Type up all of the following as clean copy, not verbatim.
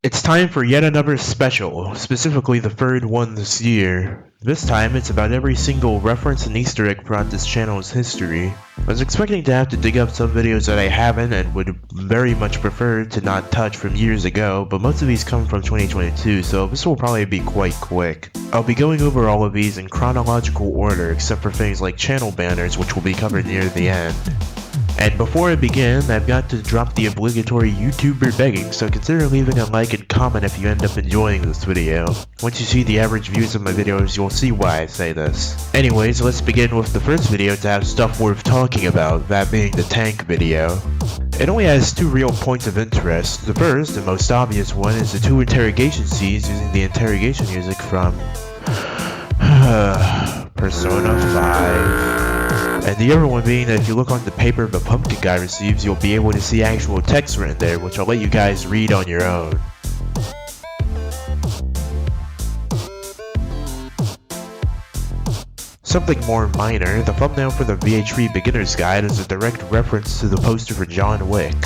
It's time for yet another special, specifically the third one this year. This time, it's about every single reference and Easter egg throughout this channel's history. I was expecting to have to dig up some videos that I haven't and would very much prefer to not touch from years ago, but most of these come from 2022, so this will probably be quite quick. I'll be going over all of these in chronological order, except for things like channel banners, which will be covered near the end. And before I begin, I've got to drop the obligatory YouTuber begging, so consider leaving a like and comment if you end up enjoying this video. Once you see the average views of my videos, you'll see why I say this. Anyways, let's begin with the first video to have stuff worth talking about, that being the tank video. It only has two real points of interest. The first, and most obvious one, is the two interrogation scenes using the interrogation music from Persona 5. And the other one being that if you look on the paper the pumpkin guy receives, you'll be able to see actual text written there, which I'll let you guys read on your own. Something more minor, the thumbnail for the VH3 Beginner's Guide is a direct reference to the poster for John Wick.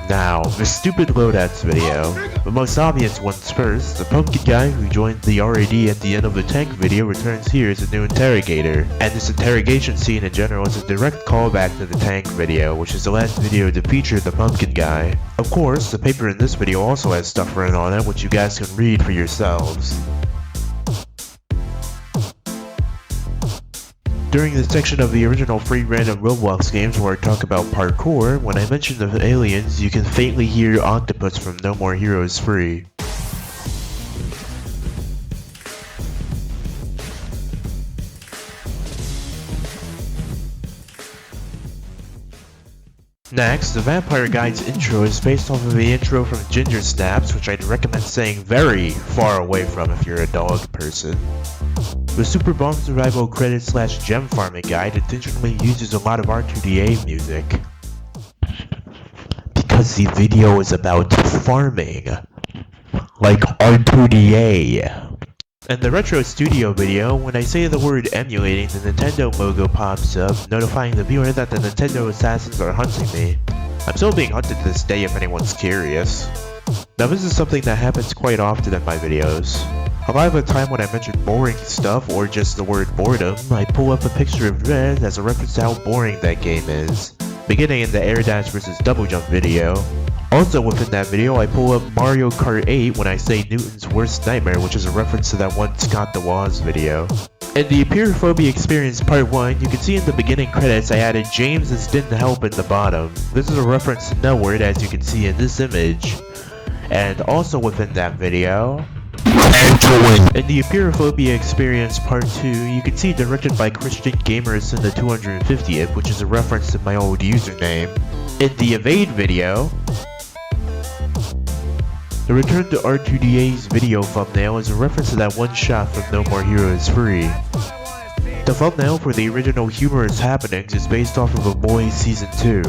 Now, the stupid loadouts video. The most obvious ones first, the pumpkin guy who joined the RAD at the end of the tank video returns here as a new interrogator, and this interrogation scene in general is a direct callback to the tank video, which is the last video to feature the pumpkin guy. Of course, the paper in this video also has stuff written on it, which you guys can read for yourselves. During the section of the original free random Roblox games where I talk about parkour, when I mention the aliens, you can faintly hear Octopus from No More Heroes 3. Next, the Vampire Guide's intro is based off of the intro from Ginger Snaps, which I'd recommend staying very far away from if you're a dog person. The Super Bomb Survival Credit / Gem Farming Guide intentionally uses a lot of R2D8 music, because the video is about farming, like R2D8. In the Retro Studio video, when I say the word emulating, the Nintendo logo pops up, notifying the viewer that the Nintendo assassins are hunting me. I'm still being hunted to this day if anyone's curious. Now this is something that happens quite often in my videos. A lot of the time when I mention boring stuff or just the word boredom, I pull up a picture of Red as a reference to how boring that game is, beginning in the Air Dash vs Double Jump video. Also within that video, I pull up Mario Kart 8 when I say Newton's worst nightmare, which is a reference to that one Scott the Woz video. In the Apeirophobia Experience Part 1, you can see in the beginning credits I added James's didn't help in the bottom. This is a reference to Nowhere, as you can see in this image. And also within that video, in the Apeirophobia Experience Part 2, you can see directed by Christian Gamers in the 250th, which is a reference to my old username. In the Evade video, the Return to R2D8's video thumbnail is a reference to that one shot from No More Heroes 3. The thumbnail for the original Humorous Happenings is based off of A Boys Season 2.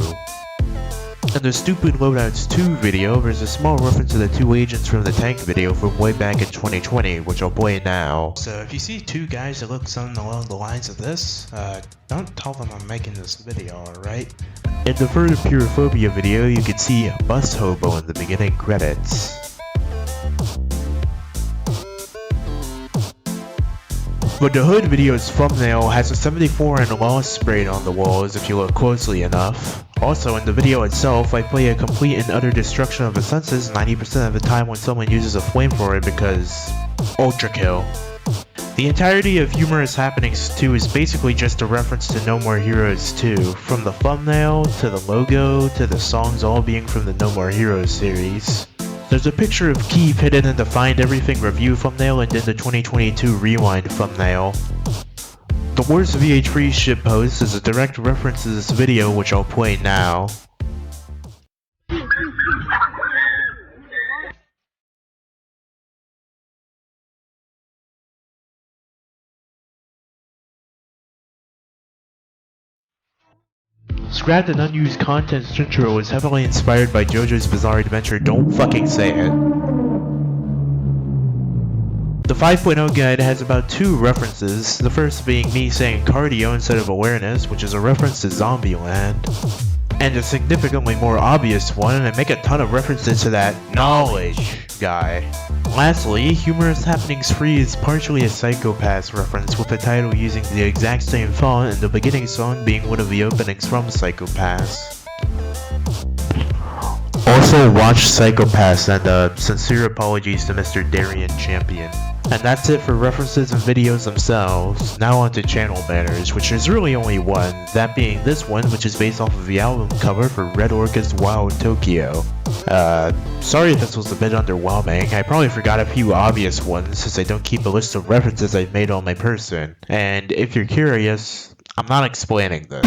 In the Stupid Loadouts 2 video, there's a small reference to the two agents from the tank video from way back in 2020, which I'll play now. So if you see two guys that look something along the lines of this, don't tell them I'm making this video, alright? In the third Apeirophobia video, you can see Bus Hobo in the beginning credits. But the Hood video's thumbnail has a 74 and lost sprayed on the walls if you look closely enough. Also, in the video itself, I play a complete and utter destruction of the senses 90% of the time when someone uses a flamethrower because Ultra Kill. The entirety of Humorous Happenings 2 is basically just a reference to No More Heroes 2, from the thumbnail, to the logo, to the songs all being from the No More Heroes series. There's a picture of Keith hidden in the Find Everything review thumbnail and in the 2022 Rewind thumbnail. The worst VH3 shitpost is a direct reference to this video, which I'll play now. Scrapped and unused content intro is heavily inspired by JoJo's Bizarre Adventure, don't fucking say it. The 5.0 guide has about two references, the first being me saying cardio instead of awareness, which is a reference to Zombieland. And a significantly more obvious one, and I make a ton of references to that knowledge guy. Lastly, Humorous Happenings Free is partially a Psycho-Pass reference, with the title using the exact same font and the beginning song being one of the openings from Psycho-Pass. Also watch Psycho-Pass, and sincere apologies to Mr. Darian Champion. And that's it for references and videos themselves. Now on to channel banners, which is really only one, that being this one, which is based off of the album cover for Red Orchid's Wild Tokyo. Sorry if this was a bit underwhelming. I probably forgot a few obvious ones since I don't keep a list of references I've made on my person. And if you're curious, I'm not explaining this.